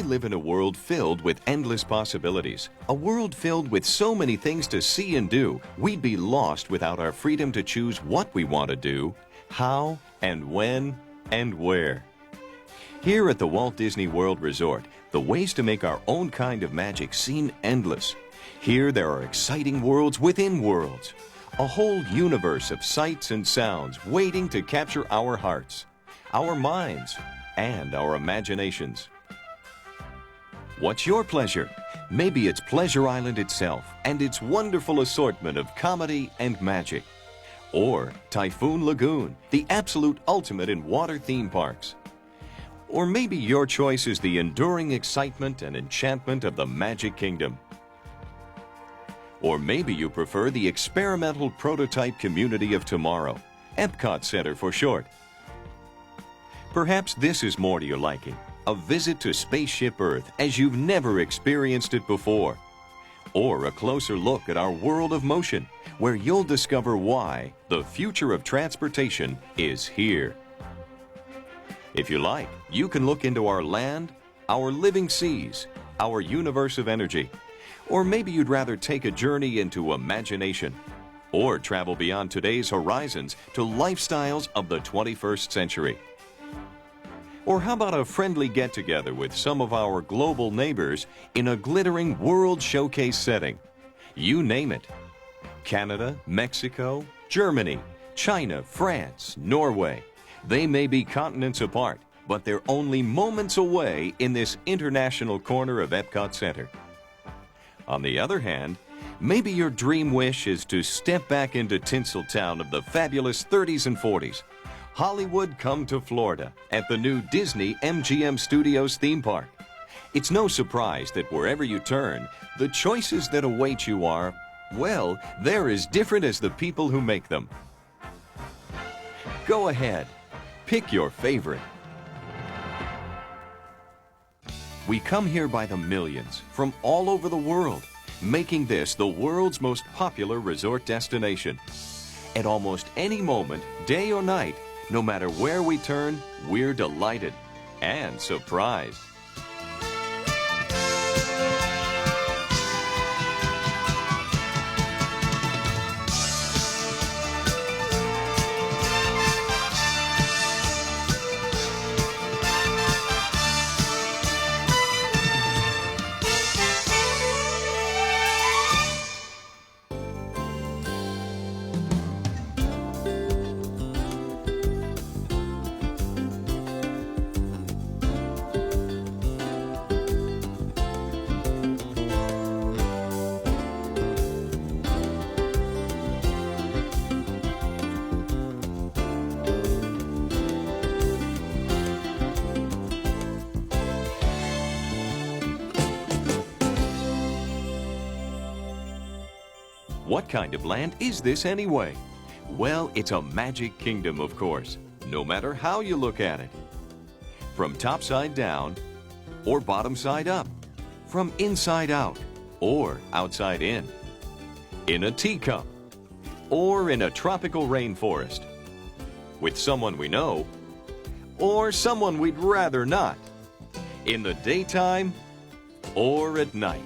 live in a world filled with endless possibilities. A world filled with so many things to see and do, we'd be lost without our freedom to choose what we want to do, how, and when, and where. Here at the Walt Disney World Resort, the ways to make our own kind of magic seem endless. Here there are exciting worlds within worlds. A whole universe of sights and sounds waiting to capture our hearts, our minds, and our imaginations. What's your pleasure? Maybe it's Pleasure Island itself and its wonderful assortment of comedy and magic. Or Typhoon Lagoon, the absolute ultimate in water theme parks. Or maybe your choice is the enduring excitement and enchantment of the Magic Kingdom. Or maybe you prefer the experimental prototype community of tomorrow, Epcot Center for short. Perhaps this is more to your liking, a visit to Spaceship Earth as you've never experienced it before. Or a closer look at our world of motion, where you'll discover why the future of transportation is here. If you like, you can look into our land, our living seas, our universe of energy. Or maybe you'd rather take a journey into imagination, or travel beyond today's horizons to lifestyles of the 21st century. Or how about a friendly get-together with some of our global neighbors in a glittering world showcase setting? You name it. Canada, Mexico, Germany, China, France, Norway. They may be continents apart, but they're only moments away in this international corner of Epcot Center. On the other hand, maybe your dream wish is to step back into Tinseltown of the fabulous 30s and 40s. Hollywood come to Florida at the new Disney-MGM Studios theme park. It's no surprise that wherever you turn, the choices that await you are, well, they're as different as the people who make them. Go ahead, pick your favorite. We come here by the millions from all over the world, making this the world's most popular resort destination. At almost any moment, day or night, no matter where we turn, we're delighted and surprised. What kind of land is this anyway? Well, it's a magic kingdom, of course, no matter how you look at it. From top side down, or bottom side up, from inside out, or outside in a teacup, or in a tropical rainforest, with someone we know, or someone we'd rather not, in the daytime, or at night.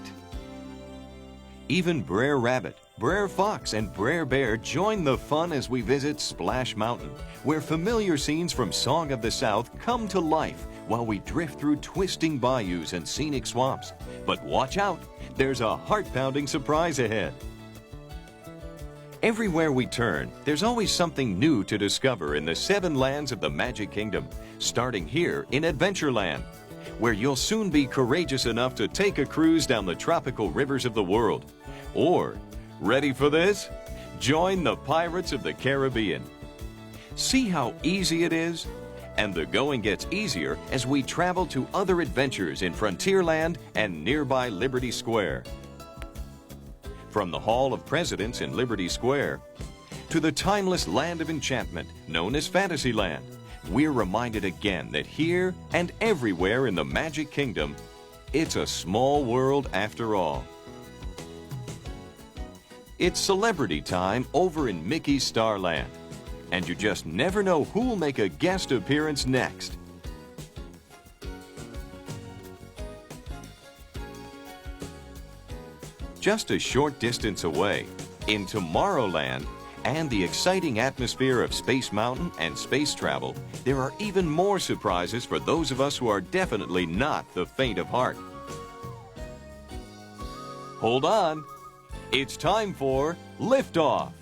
Even Brer Rabbit, Brer Fox, and Brer Bear join the fun as we visit Splash Mountain, where familiar scenes from Song of the South come to life while we drift through twisting bayous and scenic swamps. But watch out, there's a heart-pounding surprise ahead. Everywhere we turn, there's always something new to discover in the 7 lands of the Magic Kingdom, starting here in Adventureland, where you'll soon be courageous enough to take a cruise down the tropical rivers of the world. Or, ready for this? Join the Pirates of the Caribbean. See how easy it is? And the going gets easier as we travel to other adventures in Frontierland and nearby Liberty Square. From the Hall of Presidents in Liberty Square to the timeless land of enchantment known as Fantasyland, we're reminded again that here and everywhere in the Magic Kingdom, it's a small world after all. It's celebrity time over in Mickey's Starland, and you just never know who'll make a guest appearance next. Just a short distance away, in Tomorrowland, and the exciting atmosphere of Space Mountain and space travel, there are even more surprises for those of us who are definitely not the faint of heart. Hold on. It's time for liftoff.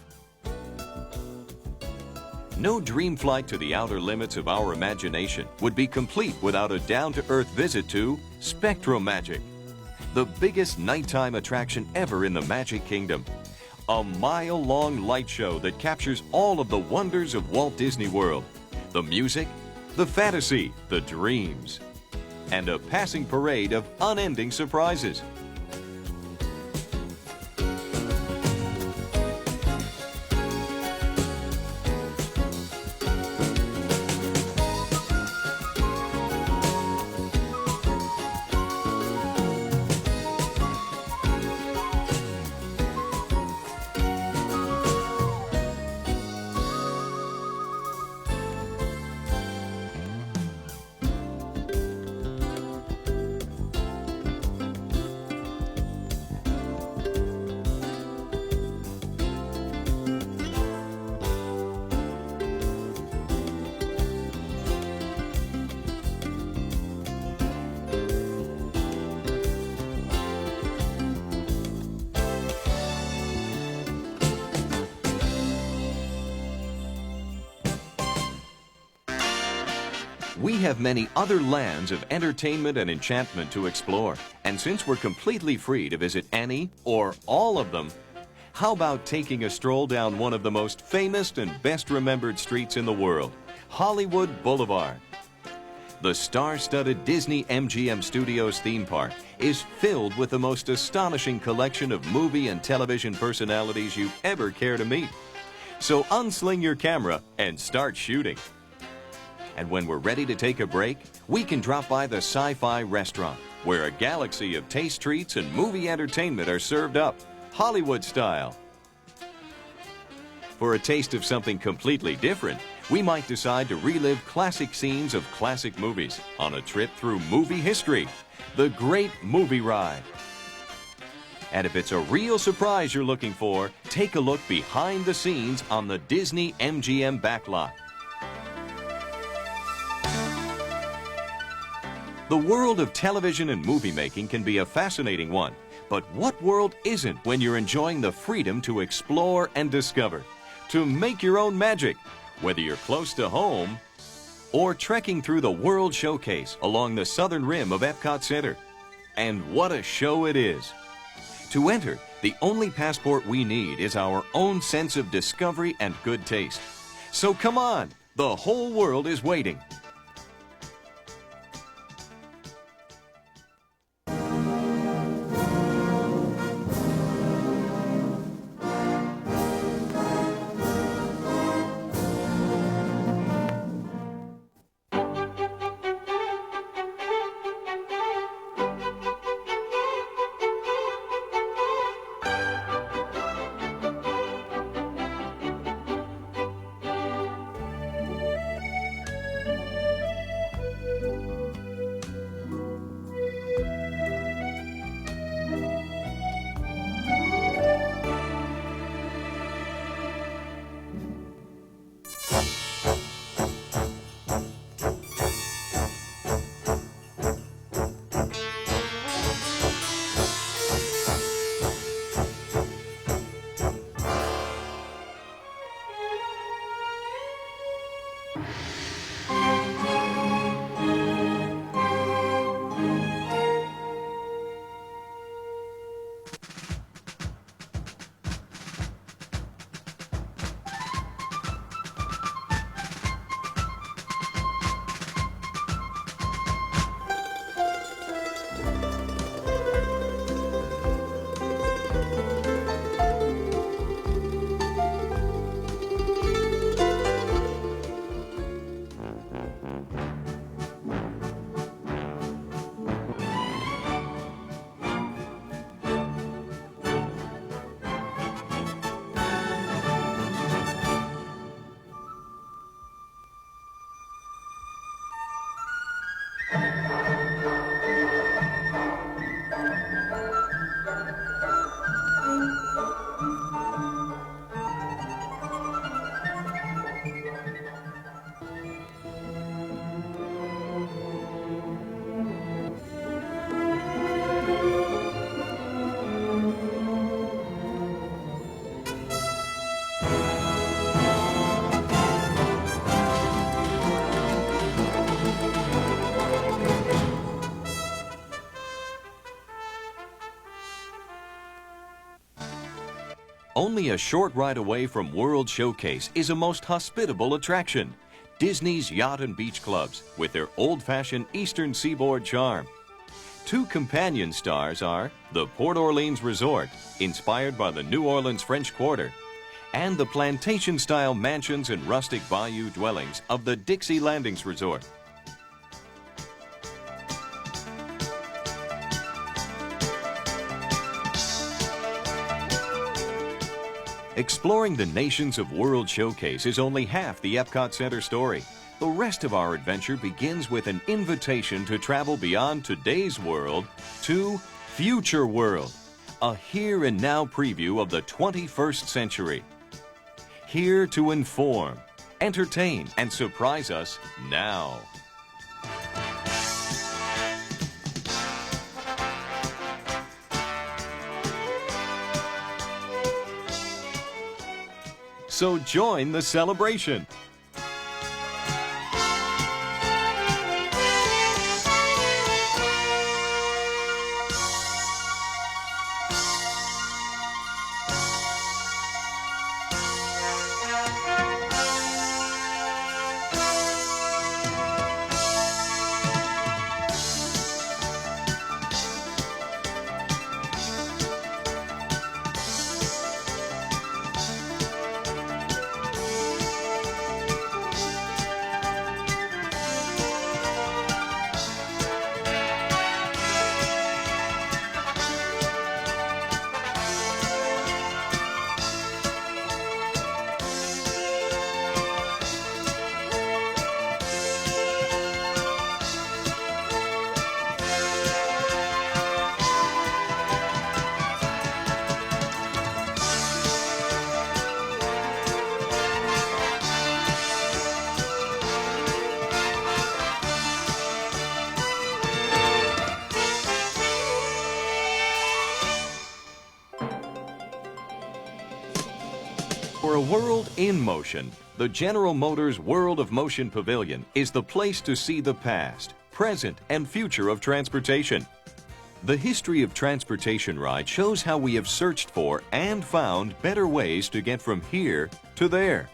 No dream flight to the outer limits of our imagination would be complete without a down-to-earth visit to SpectroMagic, the biggest nighttime attraction ever in the Magic Kingdom. A mile-long light show that captures all of the wonders of Walt Disney World. The music, the fantasy, the dreams, and a passing parade of unending surprises. We have many other lands of entertainment and enchantment to explore, and since we're completely free to visit any or all of them, how about taking a stroll down one of the most famous and best remembered streets in the world, Hollywood Boulevard? The star-studded Disney-MGM Studios theme park is filled with the most astonishing collection of movie and television personalities you ever care to meet. So unsling your camera and start shooting. And when we're ready to take a break, we can drop by the Sci-Fi Restaurant, where a galaxy of taste treats and movie entertainment are served up, Hollywood style. For a taste of something completely different, we might decide to relive classic scenes of classic movies on a trip through movie history, the Great Movie Ride. And if it's a real surprise you're looking for, take a look behind the scenes on the Disney-MGM backlot. The world of television and movie making can be a fascinating one, but what world isn't when you're enjoying the freedom to explore and discover, to make your own magic, whether you're close to home or trekking through the World Showcase along the southern rim of Epcot Center. And what a show it is! To enter, the only passport we need is our own sense of discovery and good taste. So come on, the whole world is waiting. Only a short ride away from World Showcase is a most hospitable attraction. Disney's Yacht and Beach Clubs with their old-fashioned Eastern Seaboard charm. Two companion stars are the Port Orleans Resort, inspired by the New Orleans French Quarter, and the plantation-style mansions and rustic bayou dwellings of the Dixie Landings Resort. Exploring the nations of World Showcase is only half the Epcot Center story. The rest of our adventure begins with an invitation to travel beyond today's world to Future World, a here and now preview of the 21st century. Here to inform, entertain, and surprise us now. So join the celebration. For a world in motion, the General Motors World of Motion Pavilion is the place to see the past, present, and future of transportation. The history of transportation ride shows how we have searched for and found better ways to get from here to there.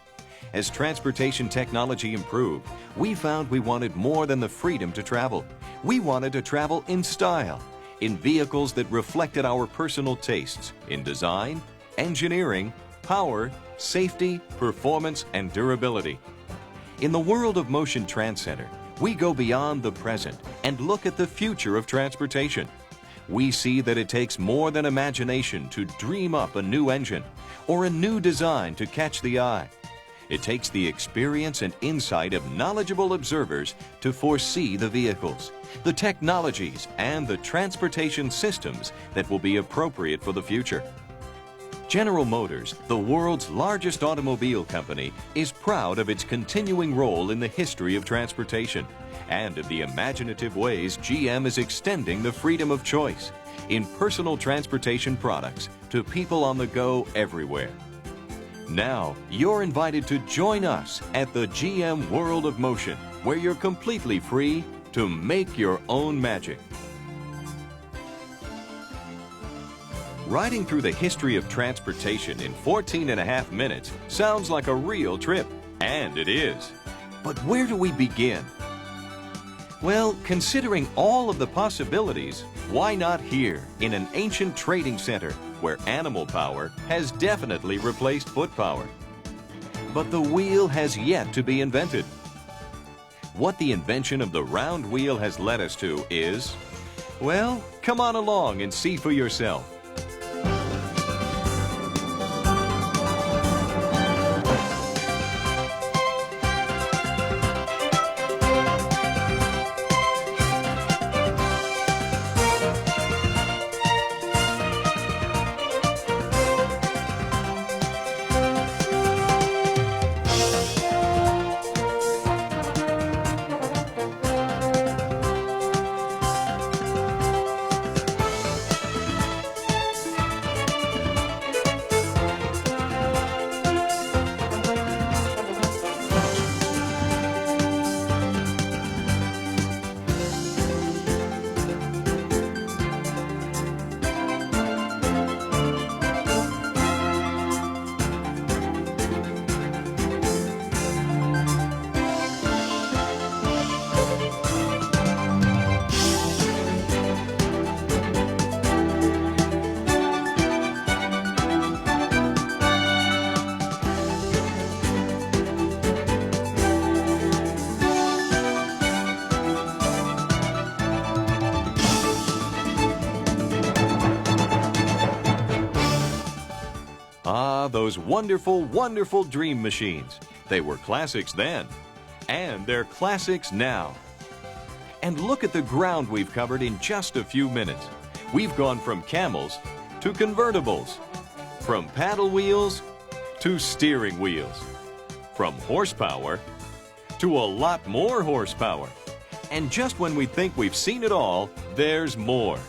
As transportation technology improved, we found we wanted more than the freedom to travel. We wanted to travel in style, in vehicles that reflected our personal tastes in design, engineering, power, safety, performance, and durability. In the World of Motion Trans Center, we go beyond the present and look at the future of transportation. We see that it takes more than imagination to dream up a new engine or a new design to catch the eye. It takes the experience and insight of knowledgeable observers to foresee the vehicles, the technologies, and the transportation systems that will be appropriate for the future. General Motors, the world's largest automobile company, is proud of its continuing role in the history of transportation and of the imaginative ways GM is extending the freedom of choice in personal transportation products to people on the go everywhere. Now, you're invited to join us at the GM World of Motion, where you're completely free to make your own magic. Riding through the history of transportation in 14.5 minutes sounds like a real trip, and it is. But where do we begin? Well, considering all of the possibilities, why not here in an ancient trading center where animal power has definitely replaced foot power? But the wheel has yet to be invented. What the invention of the round wheel has led us to is, well, come on along and see for yourself. those wonderful, wonderful dream machines. They were classics then, and they're classics now. And look at the ground we've covered in just a few minutes. We've gone from camels to convertibles, from paddle wheels to steering wheels, from horsepower to a lot more horsepower. And just when we think we've seen it all, there's more.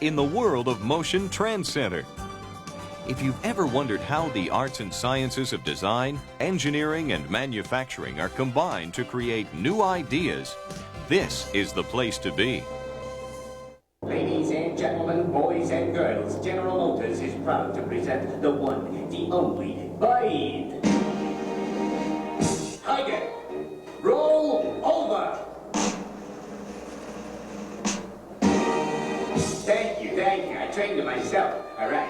In the world of Motion Trend Center. If you've ever wondered how the arts and sciences of design, engineering, and manufacturing are combined to create new ideas, this is the place to be. Ladies and gentlemen, boys and girls, General Motors is proud to present the one, the only, Bide. Tiger, roll over. Thank you. I trained it myself. All right.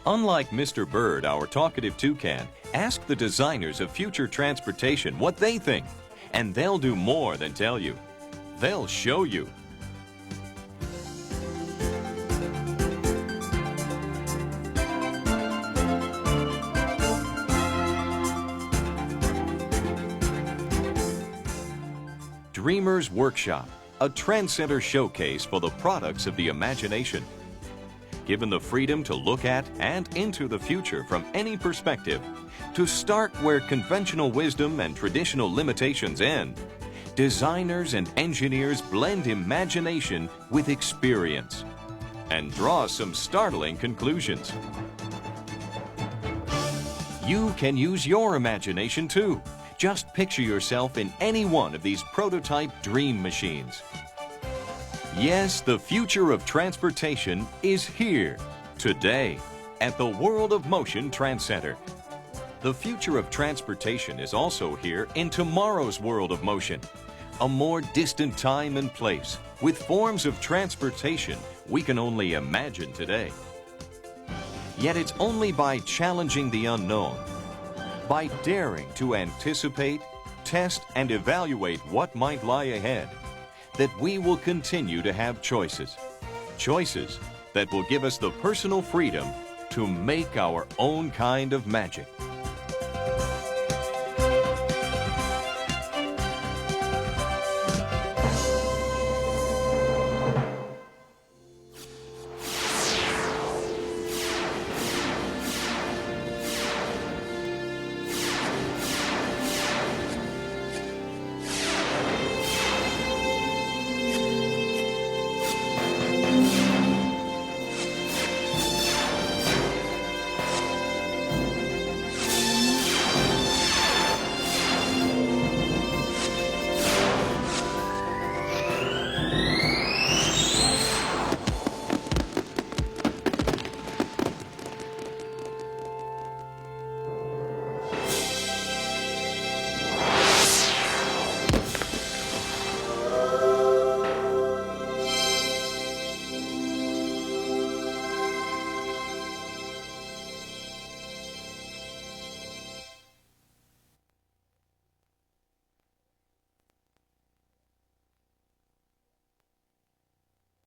Unlike Mr. Bird, our talkative toucan, ask the designers of future transportation what they think, and they'll do more than tell you. They'll show you. Dreamer's Workshop, a trend center showcase for the products of the imagination. Given the freedom to look at and into the future from any perspective, to start where conventional wisdom and traditional limitations end, designers and engineers blend imagination with experience and draw some startling conclusions. You can use your imagination too. Just picture yourself in any one of these prototype dream machines. Yes, the future of transportation is here, today, at the World of Motion Trend Center. The future of transportation is also here in tomorrow's world of motion, a more distant time and place, with forms of transportation we can only imagine today. Yet it's only by challenging the unknown, by daring to anticipate, test, and evaluate what might lie ahead, that we will continue to have choices. Choices that will give us the personal freedom to make our own kind of magic.